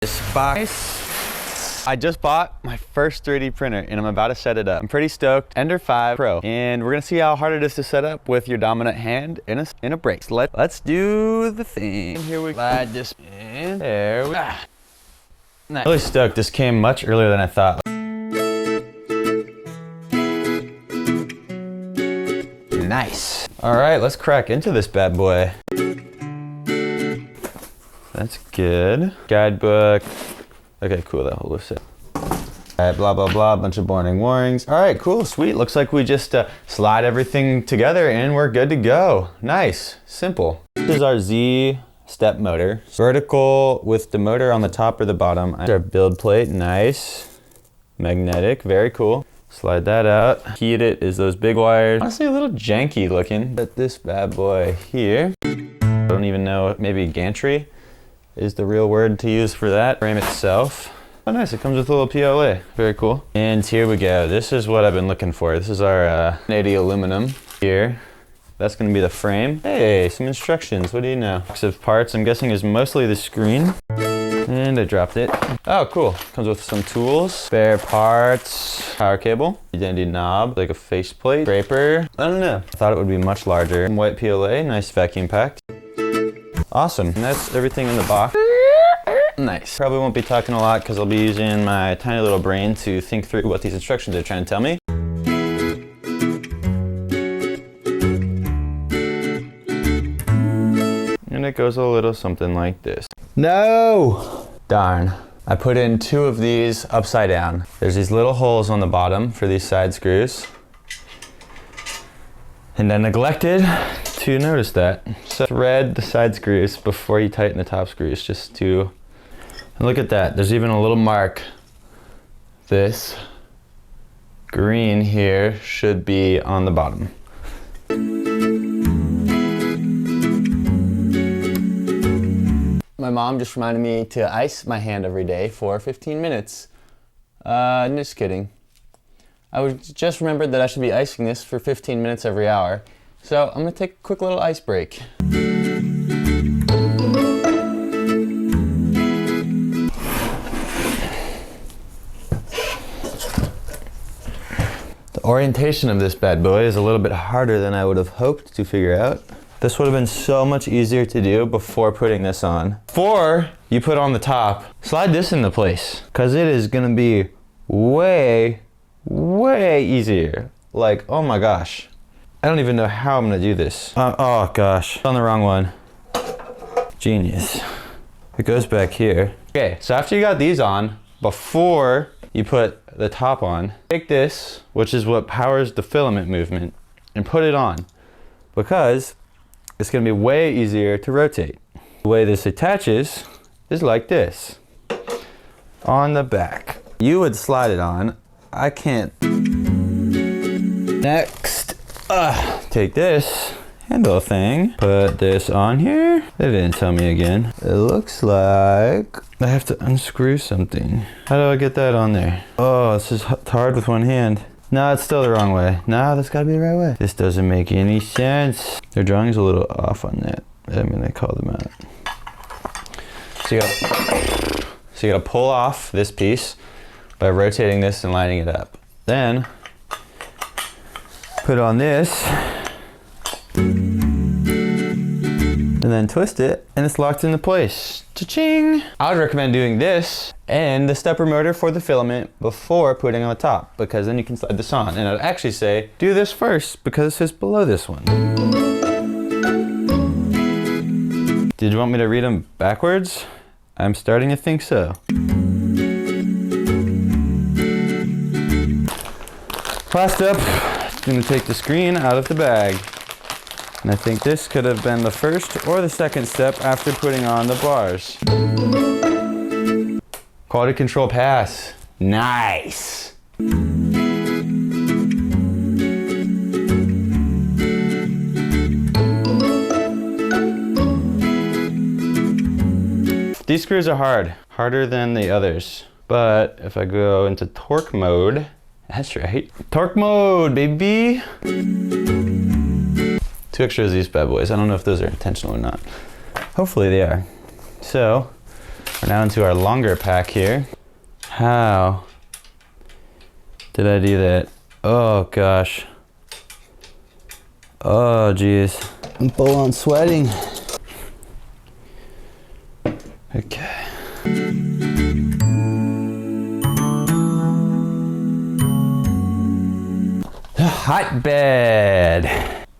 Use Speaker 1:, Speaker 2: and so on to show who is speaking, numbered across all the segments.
Speaker 1: This box. I just bought my first 3D printer and I'm about to set it up. I'm pretty stoked. Ender 5 Pro. And we're gonna see how hard it is to set up with your dominant hand in a brace. Let's do the thing. Here we slide this in. There we go. Nice. Really stoked. This came much earlier than I thought. Nice. All right, let's crack into this bad boy. That's good. Guidebook. Okay, cool, that whole list. All right, blah, blah, blah, bunch of warnings. All right, cool, sweet. Looks like we just slide everything together and we're good to go. Nice, simple. This is our Z step motor. Vertical with the motor on the top or the bottom. Our build plate, nice. Magnetic, very cool. Slide that out. Heat it is those big wires. Honestly, a little janky looking. But this bad boy here. I don't even know, maybe gantry is the real word to use for that. Frame itself. Oh nice, it comes with a little PLA. Very cool. And here we go. This is what I've been looking for. This is our 180 aluminum here. That's gonna be the frame. Hey, some instructions, what do you know? Box of parts, I'm guessing is mostly the screen. And I dropped it. Oh, cool. Comes with some tools, spare parts, power cable, dandy knob, like a faceplate, scraper. I don't know. I thought it would be much larger. White PLA, nice vacuum packed. Awesome, and that's everything in the box. Nice. Probably won't be talking a lot because I'll be using my tiny little brain to think through what these instructions are trying to tell me. And it goes a little something like this. No! Darn. I put in 2 of these upside down. There's these little holes on the bottom for these side screws. And I neglected to notice that. So thread the side screws before you tighten the top screws, just to, and look at that, there's even a little mark. This green here should be on the bottom. My mom just reminded me to ice my hand every day for 15 minutes. Just kidding. I just remembered that I should be icing this for 15 minutes every hour. So I'm gonna take a quick little ice break. The orientation of this bad boy is a little bit harder than I would have hoped to figure out. This would have been so much easier to do before putting this on. Before you put on the top, slide this into place, because it is gonna be way easier. Like, oh my gosh. I don't even know how I'm gonna do this. Oh gosh, on the wrong one. Genius. It goes back here. Okay, so after you got these on, before you put the top on, take this, which is what powers the filament movement, and put it on, because it's gonna be way easier to rotate. The way this attaches is like this, on the back. You would slide it on, I can't. Next, take this handle thing, put this on here. They didn't tell me again. It looks like I have to unscrew something. How do I get that on there? Oh, this is hard with one hand. No, it's still the wrong way. No, that's gotta be the right way. This doesn't make any sense. Their drawing's a little off on that. I'm gonna call them out. So you gotta pull off this piece by rotating this and lining it up. Then, put on this, and then twist it, and it's locked into place. Cha-ching! I would recommend doing this and the stepper motor for the filament before putting on the top, because then you can slide this on. And I'd actually say, do this first, because it says below this one. Did you want me to read them backwards? I'm starting to think so. Last step, I'm gonna take the screen out of the bag. And I think this could have been the first or the second step after putting on the bars. Quality control pass. Nice. These screws are hard, harder than the others. But if I go into torque mode, that's right, torque mode, baby. 2 extras of these bad boys. I don't know if those are intentional or not. Hopefully they are. So We're now into our longer pack here. How did I do that? Oh gosh. Oh geez. I'm full on sweating. Okay. Hotbed.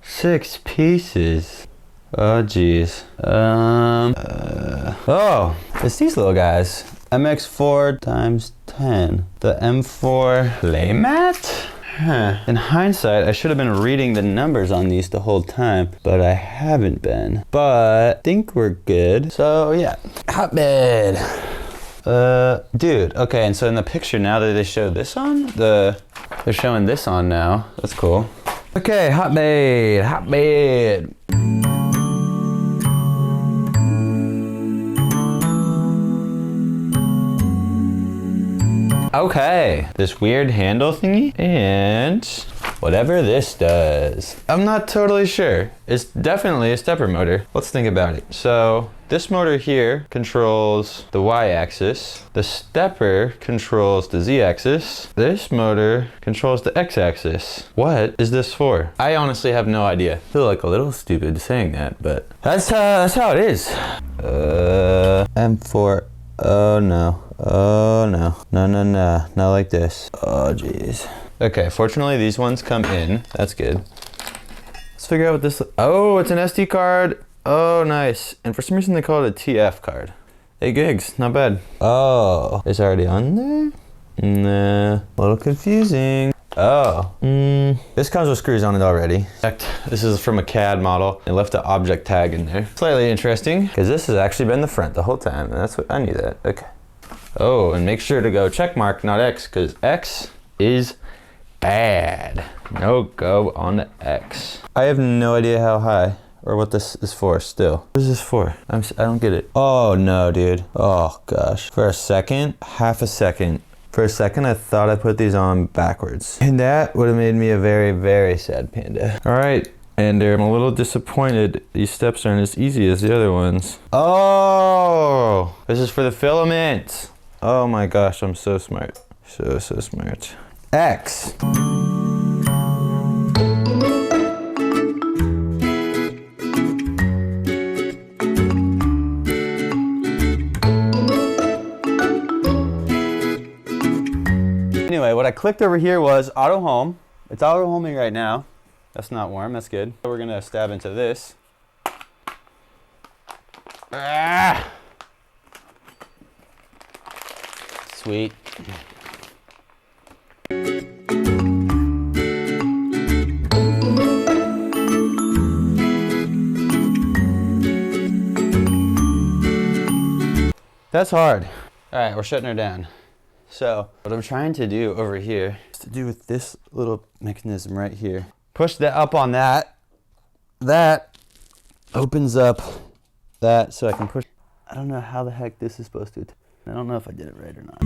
Speaker 1: 6 pieces. Oh geez. Oh, it's these little guys. MX4 times 10. The M4 playmat? Huh. In hindsight, I should have been reading the numbers on these the whole time, but I haven't been. But I think we're good. So yeah, hotbed. Dude, okay, and so in the picture now that they show this on, they're showing this on now. That's cool. Okay, hotbed, hotbed. Okay, this weird handle thingy and whatever this does. I'm not totally sure. It's definitely a stepper motor. Let's think about it. So this motor here controls the Y-axis. The stepper controls the Z-axis. This motor controls the X-axis. What is this for? I honestly have no idea. I feel like a little stupid saying that, but that's how it is. M4. Oh no. Oh no. No, no, no. Not like this. Oh geez. Okay, fortunately these ones come in. That's good. Let's figure out what this... Oh, it's an SD card. Oh, nice. And for some reason they call it a TF card. 8 gigs, not bad. Oh, it's already on there? Nah, a little confusing. Oh, this comes with screws on it already. In fact, this is from a CAD model. It left an object tag in there. Slightly interesting, because this has actually been the front the whole time. And that's what I knew that. Okay. Oh, and make sure to go check mark, not X, because X is bad. No go on the X. I have no idea how high or what this is for still. What is this for? I don't get it. Oh no, dude. Oh gosh. For a second, half a second. For a second, I thought I put these on backwards. And that would have made me a very, very sad panda. All right, and I'm a little disappointed. These steps aren't as easy as the other ones. Oh, this is for the filament. Oh my gosh, I'm so smart. So smart. X. Anyway, what I clicked over here was auto home. It's auto homing right now. That's not warm, that's good. We're gonna stab into this. Ah! Sweet. That's hard. All right, we're shutting her down. So what I'm trying to do over here is to do with this little mechanism right here. Push that up on that. That opens up that so I can push. I don't know how the heck this is supposed to. I don't know if I did it right or not.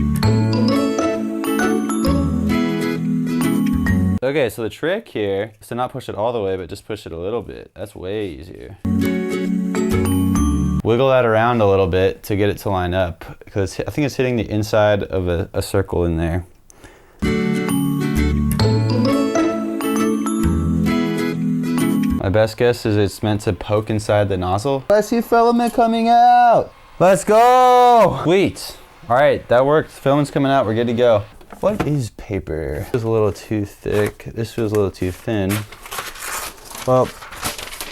Speaker 1: Okay, so the trick here is to not push it all the way, but just push it a little bit. That's way easier. Wiggle that around a little bit to get it to line up, because I think it's hitting the inside of a circle in there. My best guess is it's meant to poke inside the nozzle. I see filament coming out. Let's go. Sweet. All right, that worked. Filament's coming out. We're good to go. What is paper? This is a little too thick. This feels a little too thin. Well,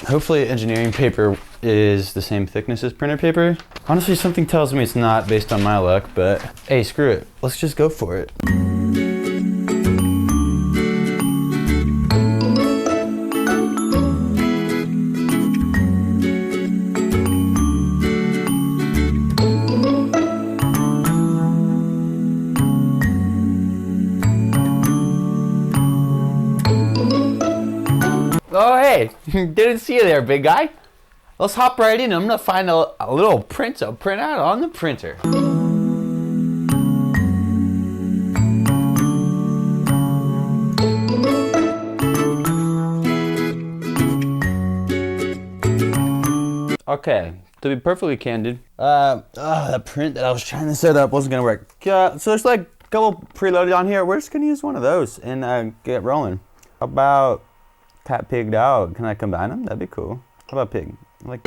Speaker 1: hopefully engineering paper is the same thickness as printer paper. Honestly, something tells me it's not based on my luck, but hey, screw it. Let's just go for it. Oh, hey, didn't see you there, big guy. Let's hop right in. I'm gonna find a little print out on the printer. Okay, To be perfectly candid, that print that I was trying to set up wasn't gonna work. So there's like a couple preloaded on here. We're just gonna use one of those and get rolling. How about cat pigged out? Can I combine them? That'd be cool. How about pig? Like.